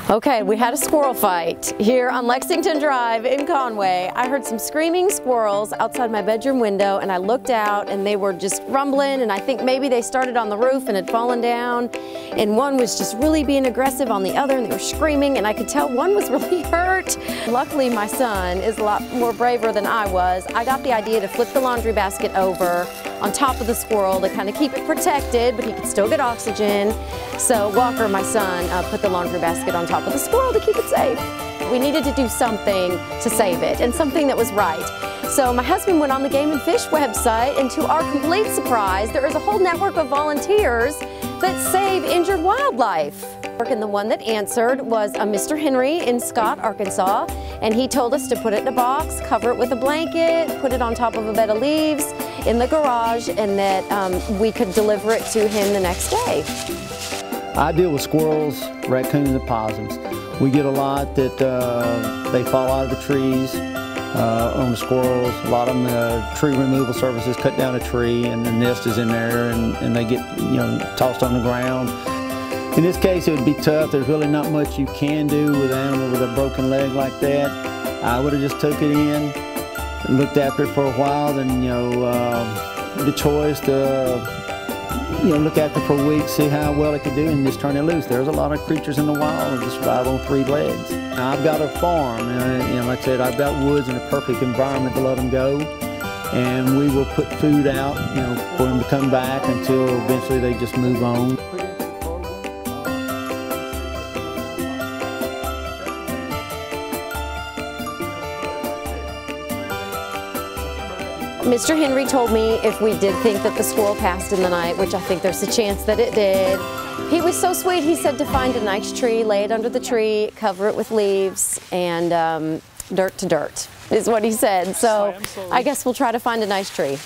Okay, we had a squirrel fight here on Lexington Drive in Conway. I heard some screaming squirrels outside my bedroom window, and I looked out and they were just rumbling, and I think maybe they started on the roof and had fallen down, and one was just really being aggressive on the other, and they were screaming, and I could tell one was really hurt. Luckily, my son is a lot more braver than I was. I got the idea to flip the laundry basket over on top of the squirrel to kind of keep it protected, but he could still get oxygen. So Walker, my son, put the laundry basket on top of the squirrel to keep it safe. We needed to do something to save it, and something that was right. So my husband went on the Game and Fish website, and to our complete surprise, there is a whole network of volunteers that save injured wildlife. And the one that answered was a Mr. Henry in Scott, Arkansas, and he told us to put it in a box, cover it with a blanket, put it on top of a bed of leaves in the garage, and that we could deliver it to him the next day. I deal with squirrels, raccoons, and opossums. We get a lot that they fall out of the trees on the squirrels. A lot of them, tree removal services cut down a tree and the nest is in there, and they get tossed on the ground. In this case, it would be tough. There's really not much you can do with an animal with a broken leg like that. I would have just took it in, looked after it for a while, then the choice to look after it for a week, see how well it could do, and just turn it loose. There's a lot of creatures in the wild that survive on 3 legs. Now, I've got a farm, and like I said, I've got woods and a perfect environment to let them go, and we will put food out, for them to come back until eventually they just move on. Mr. Henry told me if we did think that the squirrel passed in the night, which I think there's a chance that it did. He was so sweet, he said to find a nice tree, lay it under the tree, cover it with leaves, and dirt to dirt is what he said. So I guess we'll try to find a nice tree.